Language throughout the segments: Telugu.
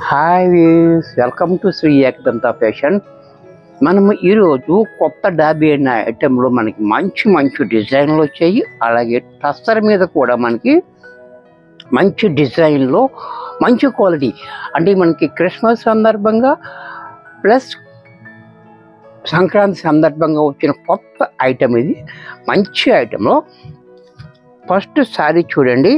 Hi welcome to Shri Ekadanta fashion. మనము ఈరోజు కొత్త డాబీ అయిన ఐటెంలో మనకి మంచి మంచి డిజైన్లు వచ్చాయి. అలాగే టస్సర్ మీద కూడా మనకి మంచి డిజైన్లో మంచి క్వాలిటీ, అంటే మనకి క్రిస్మస్ సందర్భంగా ప్లస్ సంక్రాంతి సందర్భంగా వచ్చిన కొత్త ఐటెం. ఇది మంచి ఐటెంలో ఫస్ట్ శారీ చూడండి.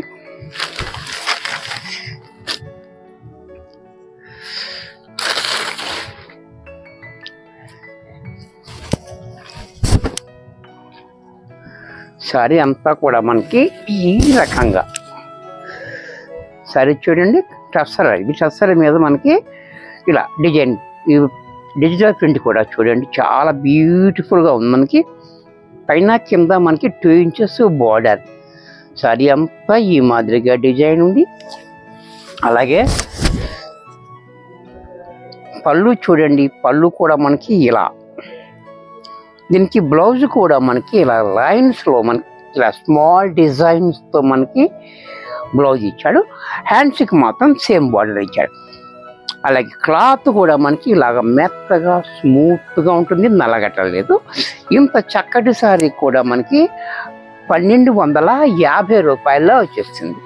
శారీ అంతా కూడా మనకి ఈ రకంగా శారీ చూడండి. టస్సర్, ఇది టస్సర్ మీద మనకి ఇలా డిజైన్, డిజిటల్ ప్రింట్ కూడా చూడండి, చాలా బ్యూటిఫుల్గా ఉంది. మనకి పైన కింద మనకి 2 ఇంచెస్ బార్డర్. శారీ అంతా ఈ మాదిరిగా డిజైన్ ఉంది. అలాగే పళ్ళు చూడండి, పళ్ళు కూడా మనకి ఇలా, దీనికి బ్లౌజ్ కూడా మనకి ఇలా లైన్స్లో మనకి ఇలా స్మాల్ డిజైన్స్తో మనకి బ్లౌజ్ ఇచ్చాడు. హ్యాండ్స్కి మాత్రం సేమ్ బార్డర్ ఇచ్చాడు. అలాగే క్లాత్ కూడా మనకి ఇలాగ మెత్తగా స్మూత్గా ఉంటుంది, నల్లగట్టలేదు. ఇంత చక్కటి సారీ కూడా మనకి 1250 రూపాయల్లో వచ్చేస్తుంది.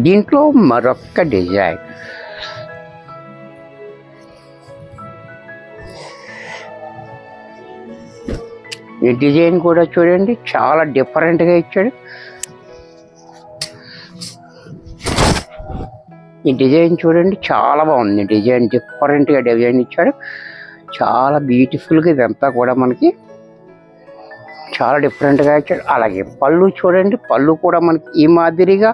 దీంట్లో మరొక డిజైన్, ఈ డిజైన్ కూడా చూడండి, చాలా డిఫరెంట్గా ఇచ్చాడు. ఈ డిజైన్ చూడండి, చాలా బాగుంది. డిజైన్ డిఫరెంట్గా డిజైన్ ఇచ్చాడు, చాలా బ్యూటిఫుల్గా. ఇదంతా కూడా మనకి చాలా డిఫరెంట్గా ఇచ్చాడు. అలాగే పళ్ళు చూడండి, పళ్ళు కూడా మనకి ఈ మాదిరిగా.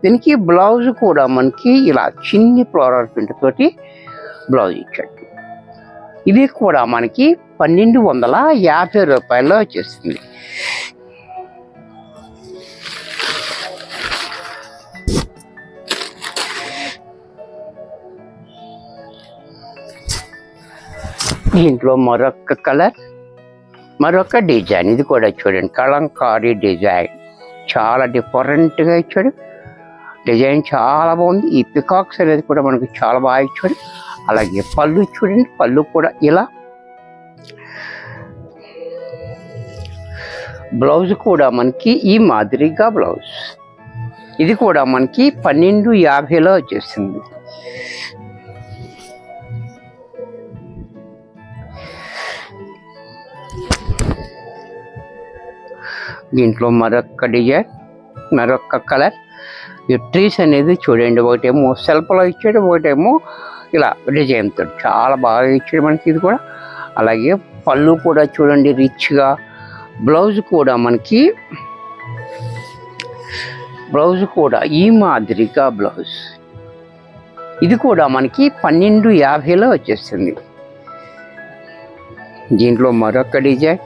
దీనికి బ్లౌజ్ కూడా మనకి ఇలా చిన్ని ఫ్లోరల్ ప్రింట్ తోటి బ్లౌజ్ ఇచ్చాడు. ఇది కూడా మనకి 1250 రూపాయల్లో వచ్చేస్తుంది. దీంట్లో మరొక కలర్, మరొక డిజైన్. ఇది కూడా చూడండి, కలంకారీ డిజైన్, చాలా డిఫరెంట్గా ఇచ్చాడు. డిజైన్ చాలా బాగుంది. ఈ పికాక్స్ అనేది కూడా మనకు చాలా బాగా ఇచ్చాడు. అలాగే పళ్ళు చూడండి, పళ్ళు కూడా ఇలా. బ్లౌజ్ కూడా మనకి ఈ మాదిరిగా బ్లౌజ్. ఇది కూడా మనకి 1250లో వచ్చేసింది. దీంట్లో మరొక డిజైన్, మరొక కలర్. ఈ ట్రీస్ అనేది చూడండి, ఒకటేమో సెల్ఫ్లో ఇచ్చాడు, ఒకటేమో ఇలా డిజైన్తో చాలా బాగా ఇచ్చాడు మనకి. ఇది కూడా అలాగే పళ్ళు కూడా చూడండి రిచ్గా. బ్లౌజ్ కూడా మనకి, బ్లౌజ్ కూడా ఈ మాదిరిగా బ్లౌజ్. ఇది కూడా మనకి 1250లో వచ్చేస్తుంది. దీంట్లో మరొక డిజైన్.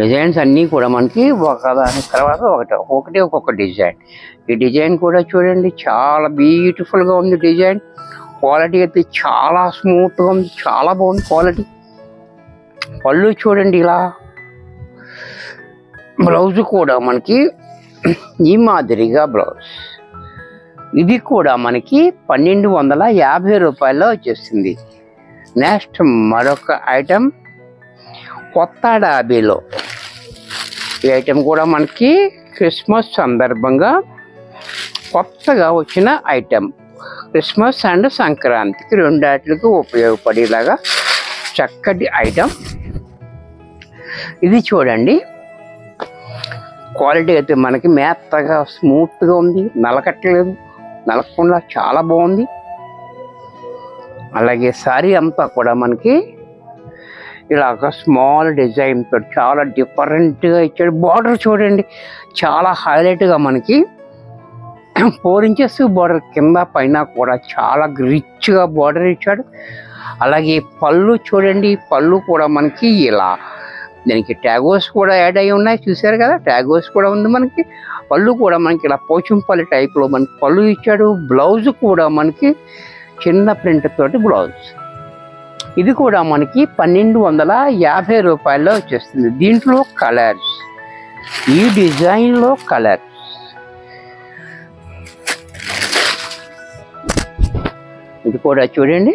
డిజైన్స్ అన్నీ కూడా మనకి ఒకదాని తర్వాత ఒకటి ఒక్కొక్క డిజైన్. ఈ డిజైన్ కూడా చూడండి, చాలా బ్యూటిఫుల్గా ఉంది. డిజైన్ క్వాలిటీ అయితే చాలా స్మూత్గా ఉంది, చాలా బాగుంది క్వాలిటీ. పళ్ళు చూడండి ఇలా. బ్లౌజ్ కూడా మనకి ఈ మాదిరిగా బ్లౌజ్. ఇది కూడా మనకి 1250 రూపాయల్లో వచ్చేస్తుంది. నెక్స్ట్ మరొక ఐటెం, కొత్త డాబీలో. ఈ ఐటెం కూడా మనకి క్రిస్మస్ సందర్భంగా కొత్తగా వచ్చిన ఐటెం. క్రిస్మస్ అండ్ సంక్రాంతికి రెండాటికి ఉపయోగపడేలాగా చక్కటి ఐటెం. ఇది చూడండి, క్వాలిటీ అయితే మనకి మెత్తగా స్మూత్గా ఉంది, నలకట్లేదు, నలకకుండా చాలా బాగుంది. అలాగే శారీ అంతా కూడా మనకి ఇలాగ స్మాల్ డిజైన్తో చాలా డిఫరెంట్గా ఇచ్చాడు. బార్డర్ చూడండి, చాలా హైలైట్గా మనకి 4 ఇంచెస్ బార్డర్, కింద పైన కూడా చాలా రిచ్గా బార్డర్ ఇచ్చాడు. అలాగే పళ్ళు చూడండి, పళ్ళు కూడా మనకి ఇలా, దీనికి ట్యాగోస్ కూడా యాడ్ అయ్యి ఉన్నాయి, చూసారు కదా, ట్యాగోస్ కూడా ఉంది మనకి. పళ్ళు కూడా మనకి ఇలా పోచంపల్లి టైప్లో మనకి పళ్ళు ఇచ్చాడు. బ్లౌజ్ కూడా మనకి చిన్న ప్రింట్ తోటి బ్లౌజ్. ఇది కూడా మనకి 1250 రూపాయల్లో వచ్చేస్తుంది. దీంట్లో కలర్స్, ఈ డిజైన్లో కలర్స్ ఇది కూడా చూడండి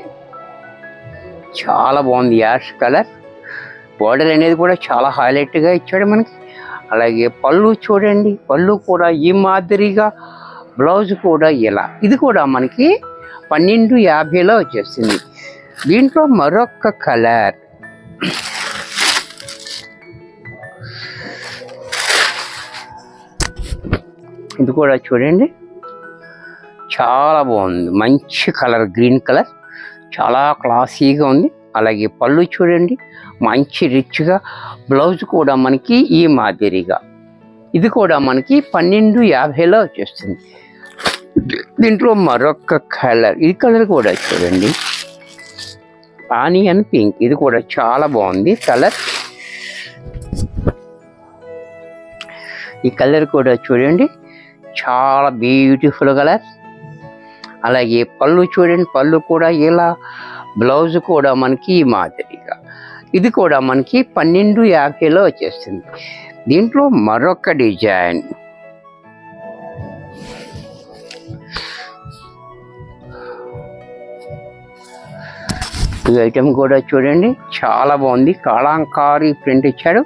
చాలా బాగుంది, యాష్ కలర్. బార్డర్ అనేది కూడా చాలా హైలైట్గా ఇచ్చాడు మనకి. అలాగే పళ్ళు చూడండి, పళ్ళు కూడా ఈ మాదిరిగా, బ్లౌజ్ కూడా ఇలా. ఇది కూడా మనకి 1250లో వచ్చేసింది. దీంట్లో మరొక కలర్, ఇది కూడా చూడండి చాలా బాగుంది, మంచి కలర్, గ్రీన్ కలర్, చాలా క్లాసీగా ఉంది. అలాగే పళ్ళు చూడండి మంచి రిచ్గా, బ్లౌజ్ కూడా మనకి ఈ మాదిరిగా. ఇది కూడా మనకి 1250లో వచ్చేస్తుంది. దీంట్లో మరొక కలర్, ఈ కలర్ కూడా చూడండి ఆనియన్ పింక్, ఇది కూడా చాలా బాగుంది కలర్. ఈ కలర్ కూడా చూడండి చాలా బ్యూటిఫుల్ కలర్. అలాగే పళ్ళు చూడండి, పళ్ళు కూడా ఇలా, బ్లౌజ్ కూడా మనకి ఈ మాదిరిగా. ఇది కూడా మనకి 1250లో వచ్చేస్తుంది. దీంట్లో మరొక డిజైన్, ఈ ఐటమ్ కూడా చూడండి చాలా బాగుంది, కళంకారీ ప్రింట్ ఇచ్చాడు.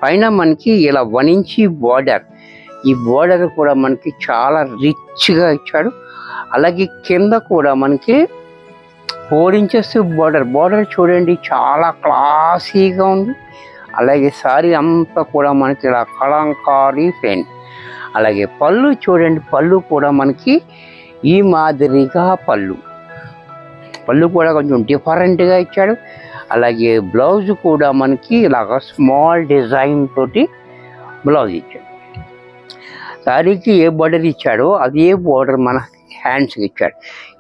పైన మనకి ఇలా 1 ఇంచ్ బార్డర్, ఈ బార్డర్ కూడా మనకి చాలా రిచ్గా ఇచ్చాడు. అలాగే కింద కూడా మనకి 4 ఇంచెస్ బార్డర్ చూడండి చాలా క్లాసీగా ఉంది. అలాగే సారీ అంతా కూడా మనకి ఇలా కళంకారీ ప్రింట్. అలాగే పళ్ళు చూడండి, పళ్ళు కూడా మనకి ఈ మాదిరిగా పళ్ళు కూడా కొంచెం డిఫరెంట్గా ఇచ్చాడు. అలాగే బ్లౌజ్ కూడా మనకి ఇలాగ స్మాల్ డిజైన్ తోటి బ్లౌజ్ ఇచ్చాడు. సారీకి ఏ బార్డర్ ఇచ్చాడో అదే బార్డర్ మన హ్యాండ్స్కి ఇచ్చాడు.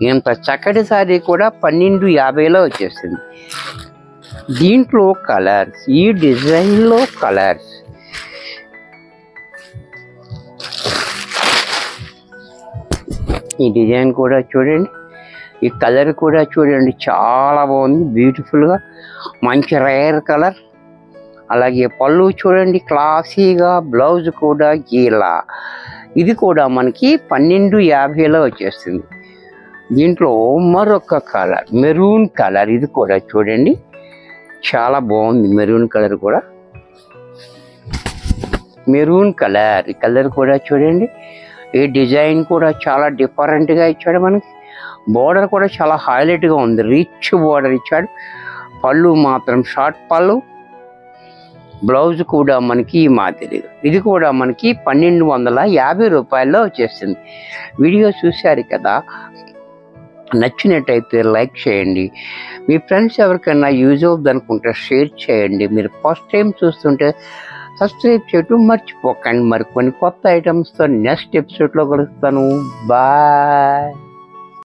ఇంత చక్కటి సారీ కూడా 1250లో వచ్చేసింది. దీంట్లో కలర్స్, ఈ డిజైన్లో కలర్స్, ఈ డిజైన్ కూడా చూడండి, ఈ కలర్ కూడా చూడండి చాలా బాగుంది, బ్యూటిఫుల్గా, మంచి రేర్ కలర్. అలాగే పళ్ళు చూడండి క్లాసీగా, బ్లౌజ్ కూడా గీలా. ఇది కూడా మనకి 1250లో వచ్చేస్తుంది. దీంట్లో మరొక కలర్, మెరూన్ కలర్, ఇది కూడా చూడండి చాలా బాగుంది, మెరూన్ కలర్ కూడా, మెరూన్ కలర్. ఈ కలర్ కూడా చూడండి, ఈ డిజైన్ కూడా చాలా డిఫరెంట్గా ఇచ్చాడు మనకి. బోర్డర్ కూడా చాలా హైలైట్గా ఉంది, రిచ్ బోర్డర్ ఇచ్చాడు. పళ్ళు మాత్రం షార్ట్ పళ్ళు, బ్లౌజ్ కూడా మనకి ఈ మాదిరిగా. ఇది కూడా మనకి 1250 రూపాయల్లో వచ్చేస్తుంది. వీడియో చూశారు కదా, నచ్చినట్టయితే లైక్ చేయండి. మీ ఫ్రెండ్స్ ఎవరికైనా యూజ్ అవుతుంది అనుకుంటే షేర్ చేయండి. మీరు ఫస్ట్ టైం చూస్తుంటే సబ్స్క్రైబ్ చేయటం మర్చిపోకండి. మరి కొన్ని కొత్త ఐటమ్స్తో నెక్స్ట్ ఎపిసోడ్లో కలుస్తాను. బాయ్.